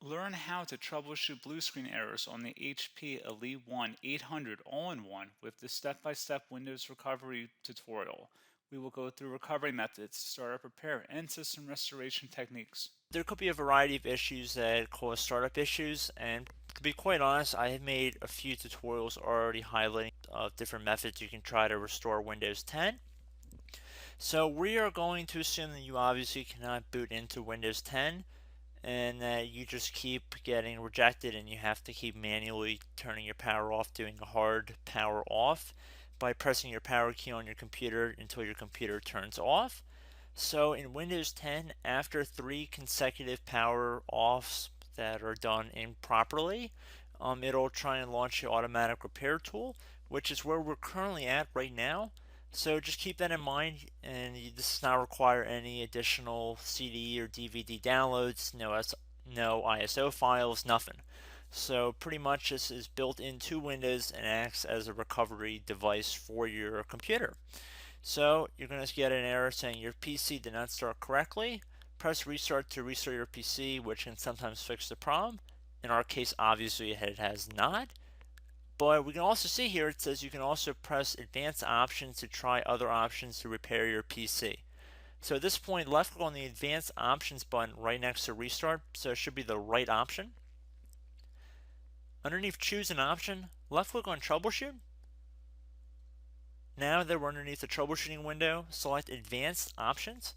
Learn how to troubleshoot blue screen errors on the HP EliteOne 800 all-in-one with the step-by-step Windows recovery tutorial. We will go through recovery methods, startup repair, and system restoration techniques. There could be a variety of issues that cause startup issues, and to be quite honest, I have made a few tutorials already highlighting different methods you can try to restore Windows 10. So we are going to assume that you obviously cannot boot into Windows 10 and that you just keep getting rejected and you have to keep manually turning your power off, doing a hard power off by pressing your power key on your computer until your computer turns off. So in Windows 10, after 3 consecutive power offs that are done improperly, it'll try and launch the automatic repair tool, which is where we're currently at right now. So just keep that in mind, and this does not require any additional CD or DVD downloads, no ISO files, nothing. So pretty much this is built into Windows and acts as a recovery device for your computer. So you're going to get an error saying your PC did not start correctly. Press restart to restart your PC, which can sometimes fix the problem. In our case, obviously it has not. But we can also see here it says you can also press advanced options to try other options to repair your PC. So at this point, left click on the advanced options button right next to restart, so it should be the right option. Underneath choose an option, left click on troubleshoot. Now that we're underneath the troubleshooting window, select advanced options.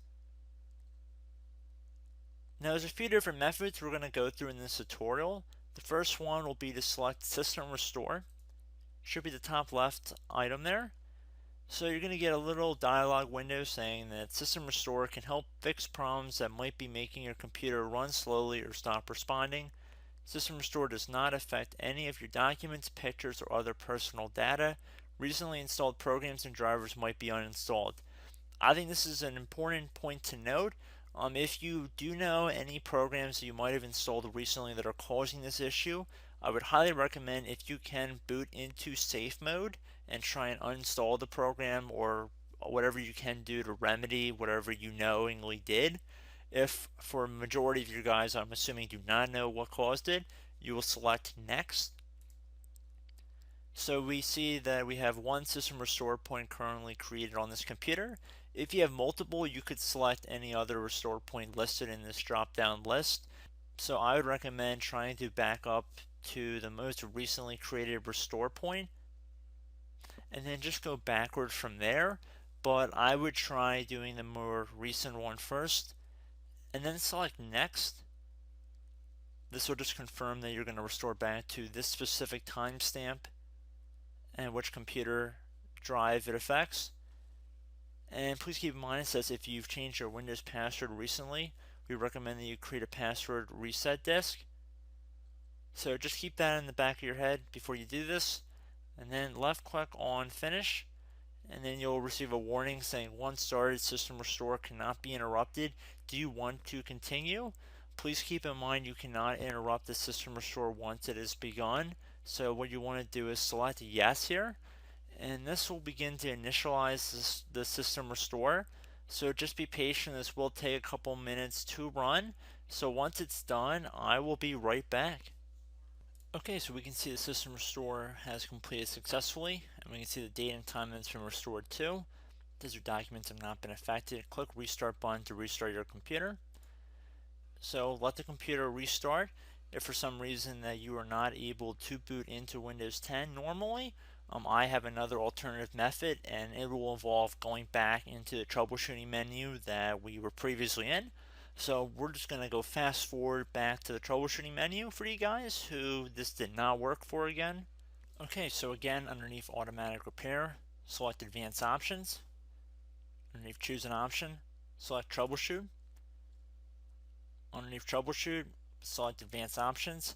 Now there's a few different methods we're going to go through in this tutorial. The first one will be to select system restore. Should be the top left item there. So you're going to get a little dialog window saying that System Restore can help fix problems that might be making your computer run slowly or stop responding. System Restore does not affect any of your documents, pictures, or other personal data. Recently installed programs and drivers might be uninstalled. I think this is an important point to note. If you do know any programs that you might have installed recently that are causing this issue, I would highly recommend if you can boot into safe mode and try and uninstall the program or whatever you can do to remedy whatever you knowingly did. If for a majority of you guys, I'm assuming do not know what caused it, you will select next. So we see that we have one system restore point currently created on this computer. If you have multiple, you could select any other restore point listed in this drop down list. So I would recommend trying to back up to the most recently created restore point and then just go backwards from there. But I would try doing the more recent one first and then select next. This will just confirm that you're going to restore back to this specific timestamp and which computer drive it affects. And please keep in mind it says if you've changed your Windows password recently, we recommend that you create a password reset disk. So just keep that in the back of your head before you do this, and then left click on finish, and then you'll receive a warning saying once started, system restore cannot be interrupted. Do you want to continue? Please keep in mind you cannot interrupt the system restore once it has begun. So what you want to do is select yes here, and this will begin to initialize the system restore. So just be patient, this will take a couple minutes to run. So once it's done, I will be right back. Okay, so we can see the system restore has completed successfully, and we can see the date and time that it's been restored to. These your documents have not been affected. Click restart button to restart your computer. So let the computer restart. If for some reason that you are not able to boot into Windows 10 normally, I have another alternative method, and it will involve going back into the troubleshooting menu that we were previously in. So we're just going to go fast forward back to the troubleshooting menu for you guys who this did not work for again. Okay, so again, underneath automatic repair, select advanced options. Underneath choose an option, select troubleshoot. Underneath troubleshoot, select advanced options.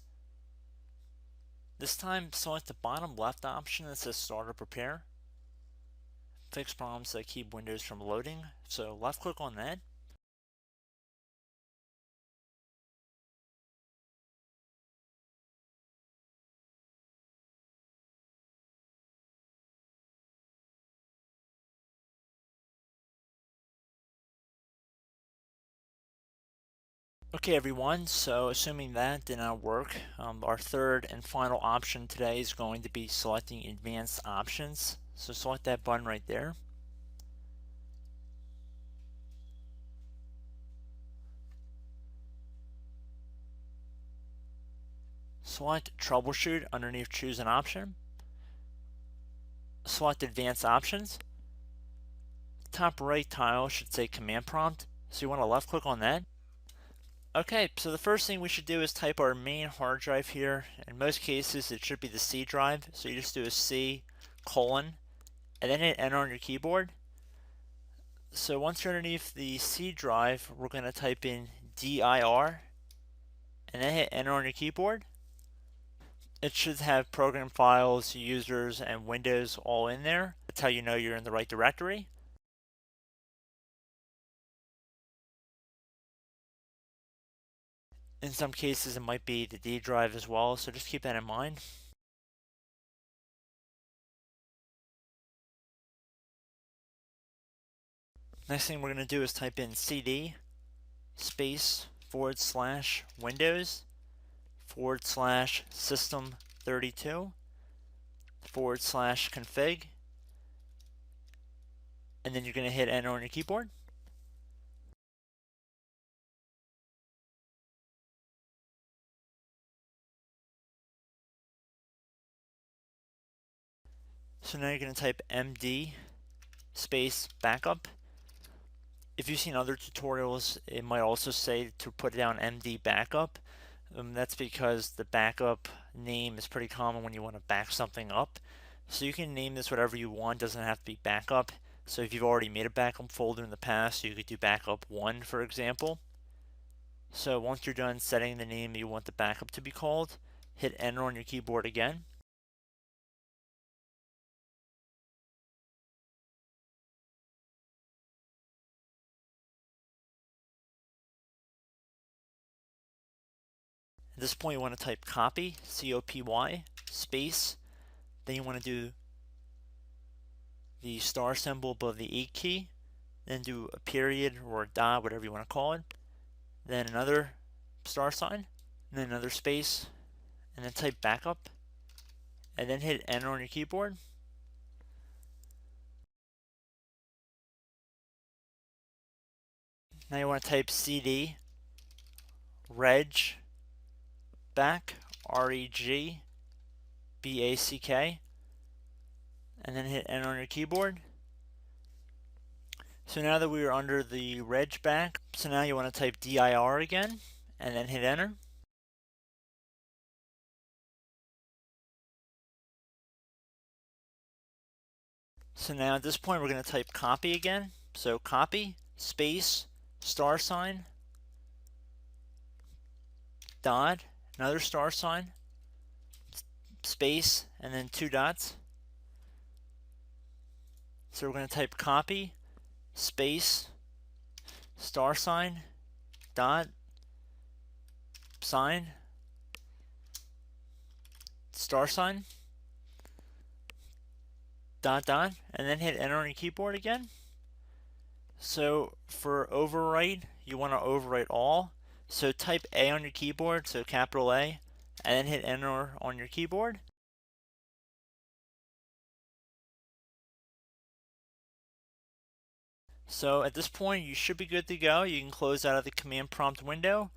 This time, select the bottom left option that says startup repair. Fix problems that keep Windows from loading. So left click on that. Okay everyone, so assuming that did not work, our third and final option today is going to be selecting advanced options. So select that button right there. Select troubleshoot underneath choose an option. Select advanced options. Top right tile should say command prompt, so you want to left click on that. Okay, so the first thing we should do is type our main hard drive here. In most cases, it should be the C drive. So you just do a C colon and then hit enter on your keyboard. So once you're underneath the C drive, we're going to type in dir and then hit enter on your keyboard. It should have program files, users, and Windows all in there. That's how you know you're in the right directory. In some cases, it might be the D drive as well, so just keep that in mind. Next thing we're going to do is type in cd space / Windows / system 32 / config, and then you're going to hit enter on your keyboard. So now you're going to type md space backup. If you've seen other tutorials, it might also say to put down md backup. That's because the backup name is pretty common when you want to back something up. So you can name this whatever you want, doesn't have to be backup. So if you've already made a backup folder in the past, you could do backup 1, for example. So once you're done setting the name you want the backup to be called, hit enter on your keyboard again. At this point, you want to type copy, C-O-P-Y, space. Then you want to do the star symbol above the 8 key. Then do a period or a dot, whatever you want to call it. Then another star sign, and then another space, and then type backup. And then hit enter on your keyboard. Now you want to type cd reg back, R-E-G B-A-C-K, and then hit enter on your keyboard. So now that we are under the reg back, so now you want to type dir again, and then hit enter. So now at this point we're going to type copy again. So copy, space, star sign, dot, another star sign, space, and then 2 dots. So we're going to type copy, space, star sign, dot, sign, star sign, dot, dot, and then hit enter on your keyboard again. So for overwrite, you want to overwrite all. So type A on your keyboard, so capital A, and then hit enter on your keyboard. So at this point, you should be good to go. You can close out of the command prompt window.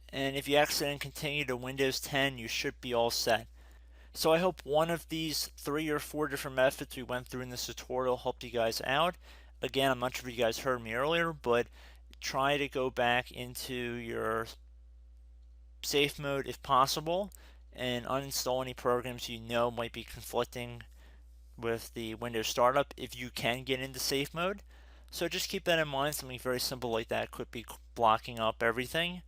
And if you accidentally continue to Windows 10, you should be all set. So I hope one of these 3 or 4 different methods we went through in this tutorial helped you guys out. Again, I'm not sure if you guys heard me earlier, but try to go back into your safe mode if possible and uninstall any programs you know might be conflicting with the Windows startup if you can get into safe mode. So just keep that in mind. Something very simple like that could be blocking up everything.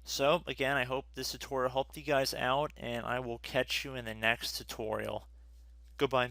So again, I hope this tutorial helped you guys out, and I will catch you in the next tutorial. Goodbye.